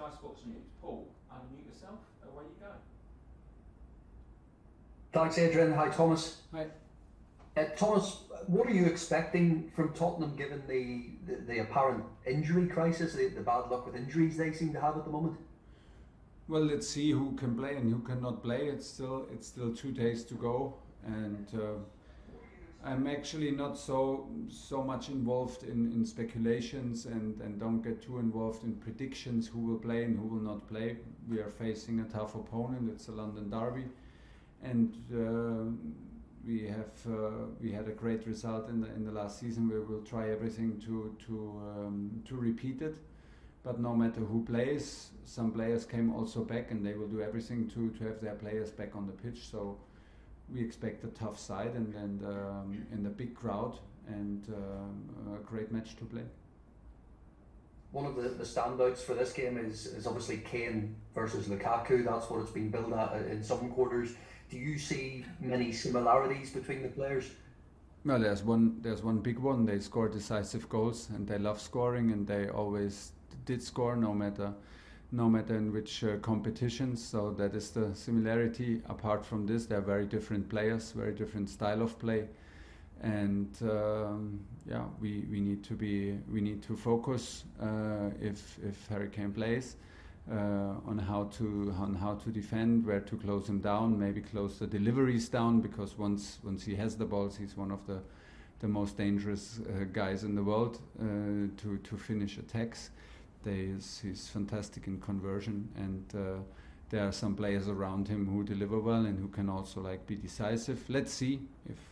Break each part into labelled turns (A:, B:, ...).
A: Sky Sports News. Paul, unmute yourself. Away you go.
B: Thanks, Adrian. Hi, Thomas.
C: Hi.
B: Thomas, what are you expecting from Tottenham given the apparent injury crisis, the bad luck with injuries they seem to have at the moment?
C: Well, let's see who can play and who cannot play. It's still 2 days to go, and I'm actually not so much involved in speculations and don't get too involved in predictions who will play and who will not play. We are facing a tough opponent. It's a London derby, and we had a great result in the last season. We will try everything to repeat it. But no matter who plays, some players came also back, and they will do everything to have their players back on the pitch. So we expect a tough side and a big crowd and a great match to play.
B: One of the standouts for this game is obviously Kane versus Lukaku. That's what it's been billed at in some quarters. Do you see many similarities between the players?
C: Well, there's one big one. They score decisive goals, and they love scoring, and they always did score no matter in which competitions. So that is the similarity. Apart from this, they're very different players, very different style of play, and we need to focus if Harry Kane plays on how to defend, where to close him down, maybe close the deliveries down, because once he has the balls, he's one of the most dangerous guys in the world to finish attacks. He's fantastic in conversion, and there are some players around him who deliver well and who can also be decisive. Let's see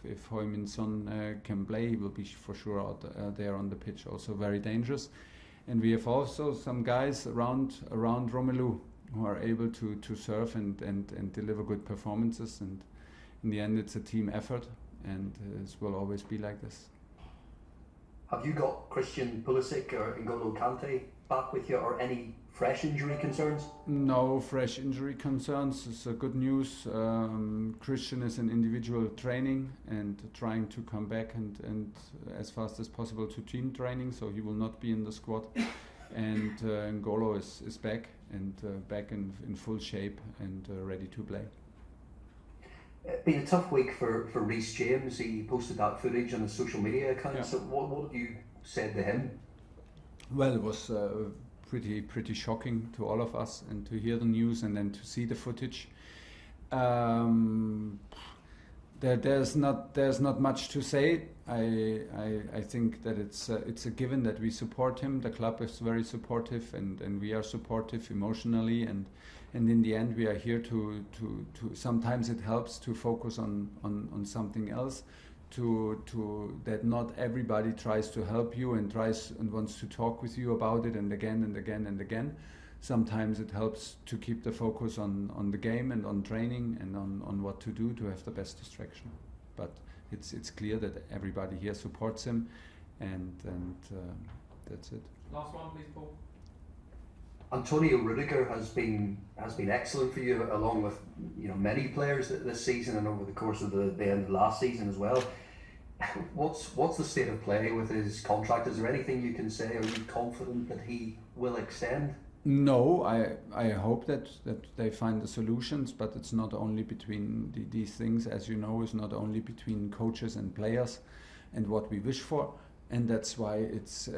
C: if Heung-min Son can play. He will be for sure out there on the pitch, also very dangerous. And we have also some guys around Romelu who are able to serve and deliver good performances. And in the end, it's a team effort, and it will always be like this.
B: Have you got Christian Pulisic or N'Golo Kante back with you, or any fresh injury concerns?
C: No fresh injury concerns. It's good news. Christian is in individual training and trying to come back and as fast as possible to team training, so he will not be in the squad. And N'Golo is back and back in full shape and ready to play.
B: It's been a tough week for Rhys James. He posted that footage on his social media account. Yeah. So what have you said to him?
C: Well, it was pretty shocking to all of us, and to hear the news and then to see the footage. There's not much to say. I think that it's a given that we support him. The club is very supportive, and we are supportive emotionally, and in the end we are here to sometimes it helps to focus on something else, to that not everybody tries to help you and wants to talk with you about it and again and again and again. Sometimes it helps to keep the focus on the game and on training and on what to do to have the best distraction. But it's clear that everybody here supports him, and that's it.
A: Last one, please, Paul.
B: Antonio Rudiger has been excellent for you, along with many players this season and over the course of the end of last season as well. What's the state of play with his contract? Is there anything you can say? Are you confident that he will extend?
C: No, I hope that they find the solutions, but it's not only between these things, as you know, it's not only between coaches and players and what we wish for. And that's why it's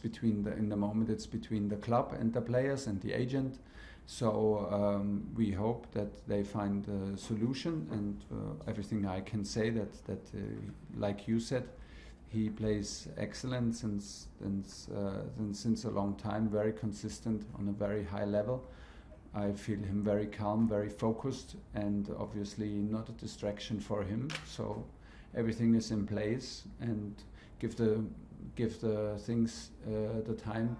C: between in the moment it's between the club and the players and the agent. So we hope that they find a solution, and everything I can say that like you said, he plays excellent since a long time, very consistent on a very high level. I feel him very calm, very focused, and obviously not a distraction for him. So everything is in place, and give the things the time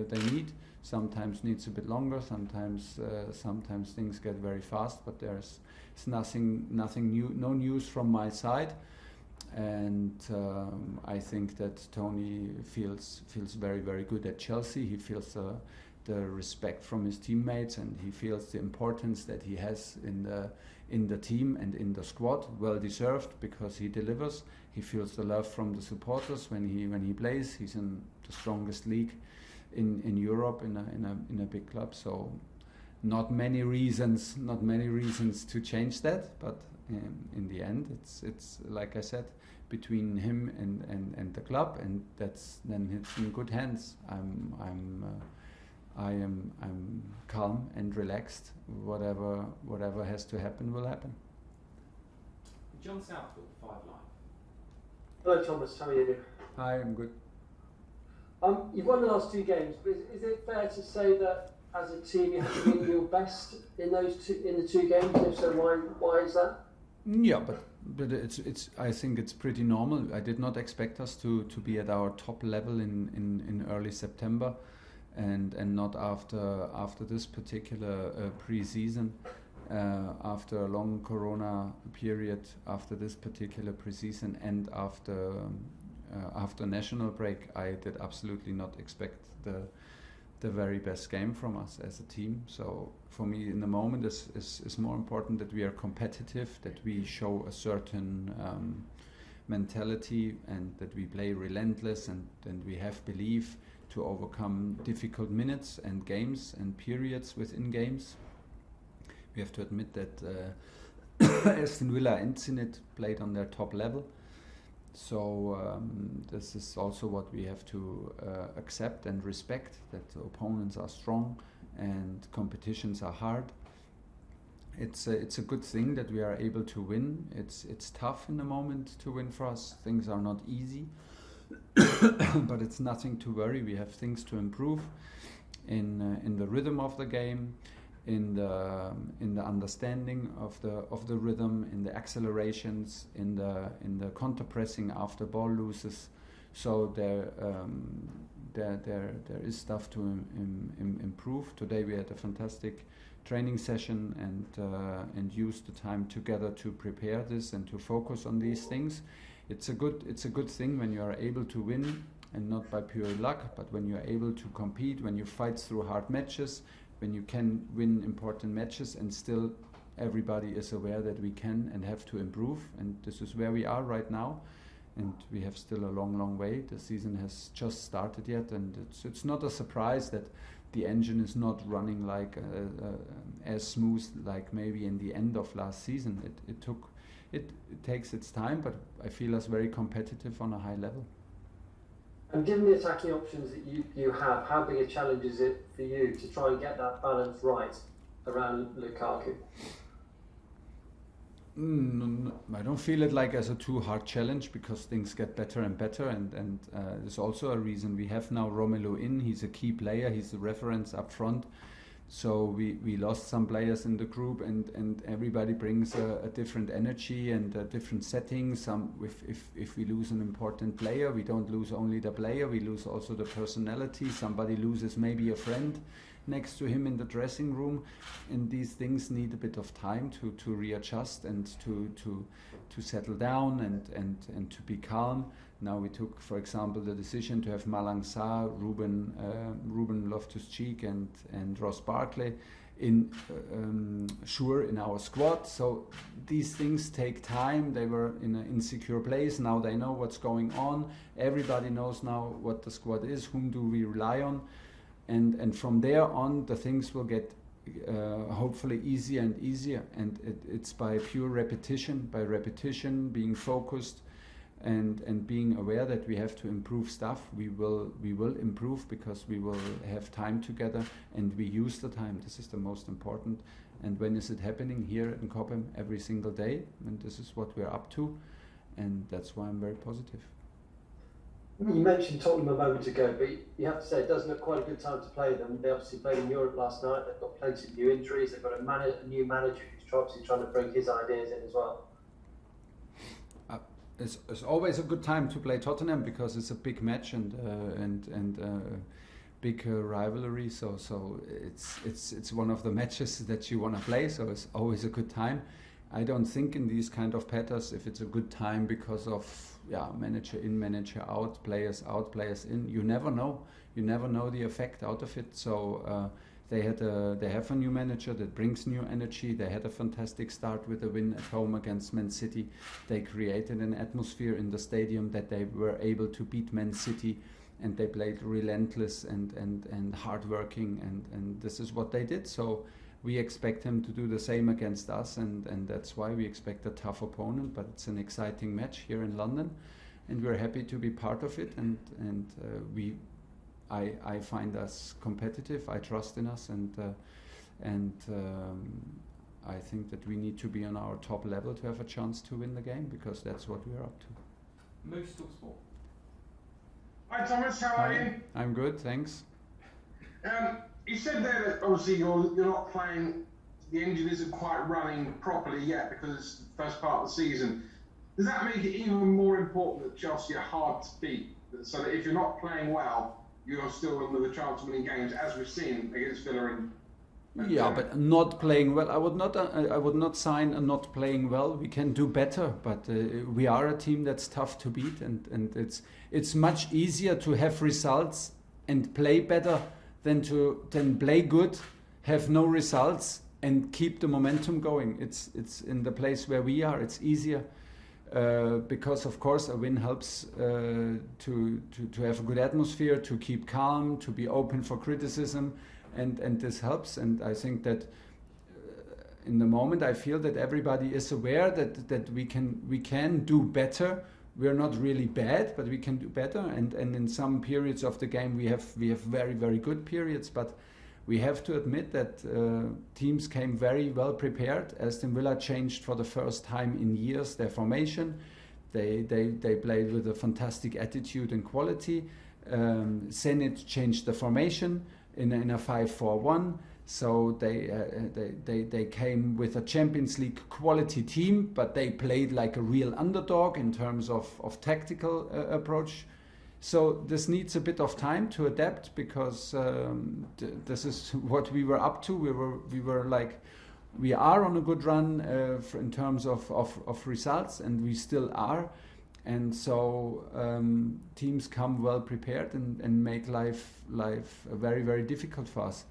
C: they need. Sometimes needs a bit longer. Sometimes things get very fast. But there's nothing new, no news from my side. And I think that Tony feels very, very good at Chelsea. He feels the respect from his teammates, and he feels the importance that he has in the team and in the squad. Well deserved, because he delivers. He feels the love from the supporters when he plays. He's in the strongest league in Europe in a big club. So not many reasons to change that, but in the end it's like I said, between him and the club, and it's in good hands. I am calm and relaxed. Whatever has to happen will happen.
A: John Southwood, 5 Live.
D: Hello Thomas, how are you?
C: Hi, I'm good.
D: You've won the last 2 games, but is it fair to say that as a team you have to bring your best in the 2 games? And if so, why is that?
C: Yeah, but it's I think it's pretty normal. I did not expect us to be at our top level in early September, and not after this particular pre-season. After a long Corona period, after this particular pre-season, and after national break, I did absolutely not expect the very best game from us as a team. So for me, in the moment, is more important that we are competitive, that we show a certain mentality, and that we play relentless, and we have belief to overcome difficult minutes and games and periods within games. We have to admit that Aston Villa and Zenit played on their top level. So this is also what we have to accept and respect, that the opponents are strong and competitions are hard. It's a good thing that we are able to win. It's tough in the moment to win for us. Things are not easy, but it's nothing to worry. We have things to improve in the rhythm of the game, in the understanding of the rhythm, in the accelerations, in the counter pressing after ball loses. So there is stuff to improve. Today we had a fantastic training session and used the time together to prepare this and to focus on these things. It's a good thing when you are able to win, and not by pure luck, but when you are able to compete, when you fight through hard matches, when you can win important matches, and still everybody is aware that we can and have to improve. And this is where we are right now, and we have still a long way. The season has just started yet, and it's not a surprise that the engine is not running like as smooth like maybe in the end of last season. It takes its time, but I feel us very competitive on a high level.
D: And given the attacking options that you have, how big a challenge is it for you to try and get that balance right around Lukaku?
C: I don't feel it like as a too hard challenge, because things get better and better, and there's also a reason we have now Romelu in. He's a key player, he's the reference up front. So we lost some players in the group, and everybody brings a different energy and a different setting. If we lose an important player, we don't lose only the player, we lose also the personality. Somebody loses maybe a friend next to him in the dressing room, and these things need a bit of time to readjust and to settle down and to be calm. Now we took, for example, the decision to have Malang Sarr, Ruben Loftus-Cheek and Ross Barkley in our squad. So these things take time. They were in an insecure place. Now they know what's going on. Everybody knows now what the squad is. Whom do we rely on? And from there on, the things will get hopefully easier and easier. And it's by pure repetition, being focused, and being aware that we have to improve stuff. We will improve, because we will have time together, and we use the time. This is the most important. And when is it happening? Here in Cobham, every single day, and this is what we're up to, and that's why I'm very positive.
D: You mentioned Tottenham a moment ago, but you have to say it does look quite a good time to play them. They obviously played in Europe last night. They've got plenty of new injuries. They've got a new manager who's obviously trying to bring his ideas in as well.
C: It's always a good time to play Tottenham, because it's a big match and big rivalry. So it's one of the matches that you want to play. So it's always a good time. I don't think in these kind of patterns if it's a good time because of manager in, manager out, players in. You never know. You never know the effect out of it. So they have a new manager that brings new energy. They had a fantastic start with a win at home against Man City. They created an atmosphere in the stadium that they were able to beat Man City and they played relentless and hardworking, and this is what they did. So we expect him to do the same against us, and that's why we expect a tough opponent. But it's an exciting match here in London, and we're happy to be part of it. I find us competitive. I trust in us, and I think that we need to be on our top level to have a chance to win the game, because that's what we're up to.
A: Moose Talksport.
E: Hi Thomas, how are you?
C: I'm good, thanks.
E: You said there that obviously you're not playing, the engine isn't quite running properly yet because it's the first part of the season. Does that make it even more important that Chelsea are hard to beat? So that if you're not playing well, you're still under the chance of winning games, as we've seen against Villa and
C: yeah, but not playing well. I would not sign a not playing well. We can do better, but we are a team that's tough to beat, and it's much easier to have results and play better than play good, have no results, and keep the momentum going. It's in the place where we are. It's easier because of course a win helps to have a good atmosphere, to keep calm, to be open for criticism. And this helps, and I think that in the moment I feel that everybody is aware that we can do better. We're not really bad, but we can do better. And in some periods of the game we have very, very good periods. But we have to admit that teams came very well prepared. Aston Villa changed for the first time in years their formation. They played with a fantastic attitude and quality. Zenit changed the formation in a 5-4-1, so they came with a Champions League quality team, but they played like a real underdog in terms of tactical approach. So this needs a bit of time to adapt, because this is what we were up to. We are on a good run in terms of results, and we still are. And so teams come well prepared and make life very, very difficult for us.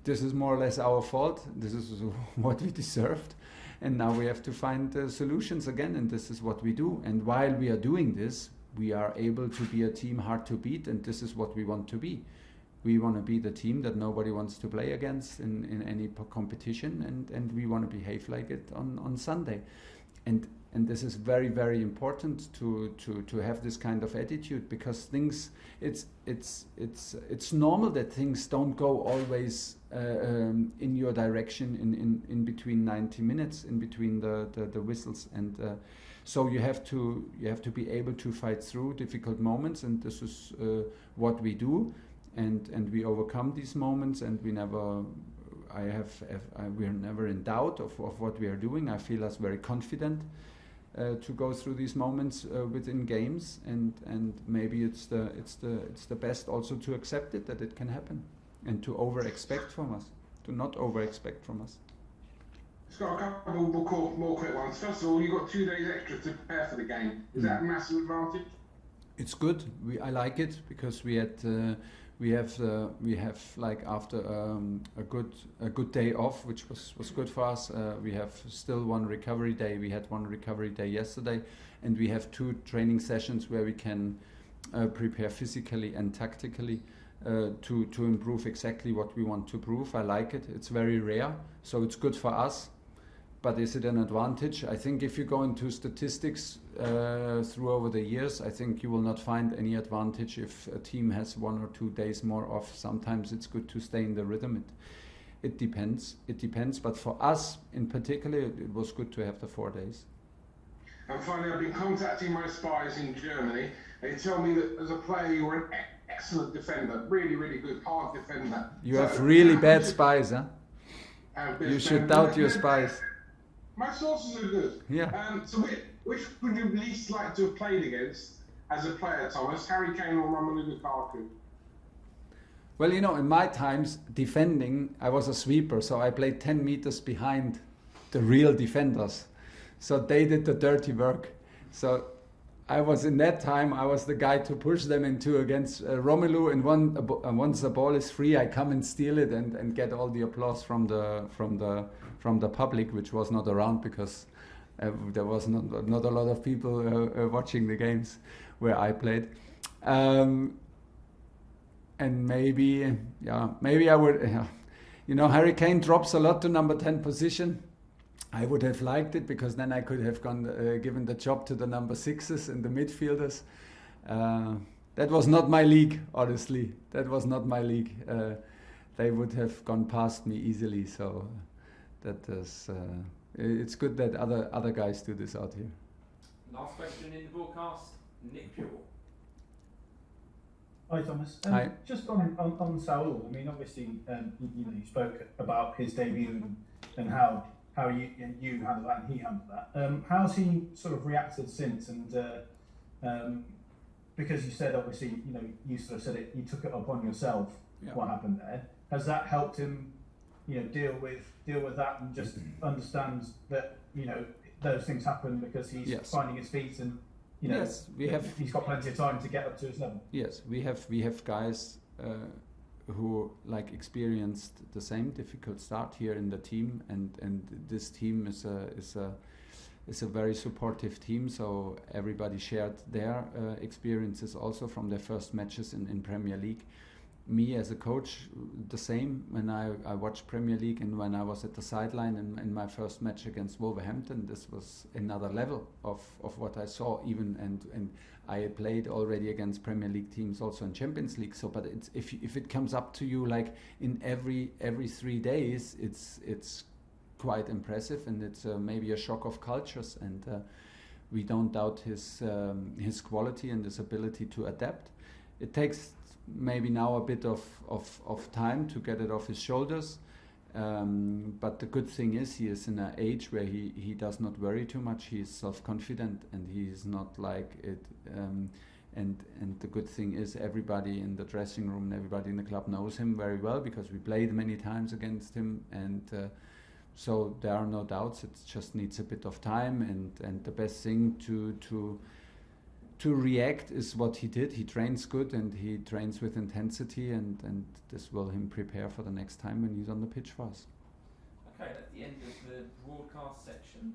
C: This is more or less our fault. This is what we deserved. And now we have to find solutions again, and this is what we do. And while we are doing this, we are able to be a team hard to beat, and this is what we want to be. We want to be the team that nobody wants to play against in any competition, and we want to behave like it on Sunday. And this is very, very important to have this kind of attitude, because things, it's normal that things don't go always in your direction in between 90 minutes, in between the whistles, and so you have to be able to fight through difficult moments, and this is what we do, and we overcome these moments, and we never. We're never in doubt of what we are doing. I feel us very confident to go through these moments within games, and maybe it's the best also to accept it, that it can happen, and to over-expect from us, to not over-expect from us.
E: Just got a couple more quick ones. First of all, you got 2 days extra to prepare for the game. Is that a massive advantage?
C: It's good. I like it, because we have like after a good day off, which was good for us. We have still one recovery day. We had one recovery day yesterday, and we have 2 training sessions where we can prepare physically and tactically to improve exactly what we want to prove. I like it. It's very rare, so it's good for us. But is it an advantage? I think if you go into statistics through over the years, I think you will not find any advantage if a team has 1 or 2 days more off. Sometimes it's good to stay in the rhythm. It depends. But for us in particular, it was good to have the 4 days.
E: And finally, I've been contacting my spies in Germany. They tell me that as a player, you were an excellent defender, really, really good, hard defender.
C: You have really bad spies, huh? You should doubt your spies.
E: My sources are good.
C: Yeah.
E: So which would you least like to have played against as a player, Thomas? Harry Kane or Romelu Lukaku?
C: Well, in my times, defending, I was a sweeper, so I played 10 meters behind the real defenders. So they did the dirty work. So I was in that time, I was the guy to push them into against Romelu, and once the ball is free, I come and steal it and get all the applause from the public, which was not around because there was not a lot of people watching the games where I played. and maybe I would. Harry Kane drops a lot to number 10 position. I would have liked it because then I could have given the job to the number 6s and the midfielders. That was not my league, honestly. That was not my league. They would have gone past me easily. So that is. It's good that other guys do this out here.
A: Last question in the broadcast, Nick Pure.
F: Hi Thomas.
C: Hi.
F: Just on Saul. I mean, obviously, you spoke about his debut and how you handled that and he handled that. How's he sort of reacted since? And because you said obviously, you sort of said it, you took it upon yourself. Yeah. What happened there? Has that helped him, deal with that and just understands that those things happen because he's finding his feet and.
C: Yes,
F: he's got plenty of time to get up to his level.
C: Yes, we have guys who experienced the same difficult start here in the team, and this team is a very supportive team. So everybody shared their experiences also from their first matches in Premier League. Me as a coach, the same when I watched Premier League and when I was at the sideline in my first match against Wolverhampton. This was another level of what I saw even, and I played already against Premier League teams also in Champions League. So, but it's if it comes up to you in every 3 days, it's quite impressive, and it's maybe a shock of cultures, and we don't doubt his quality and his ability to adapt. It takes maybe now a bit of time to get it off his shoulders, but the good thing is he is in an age where he does not worry too much. He is self-confident and he is not like it, and the good thing is everybody in the dressing room and everybody in the club knows him very well because we played many times against him, and so there are no doubts. It just needs a bit of time, and the best thing to react is what he did. He trains good and he trains with intensity, and this will him prepare for the next time when he's on the pitch for us.
A: Okay, that's the end of the broadcast section.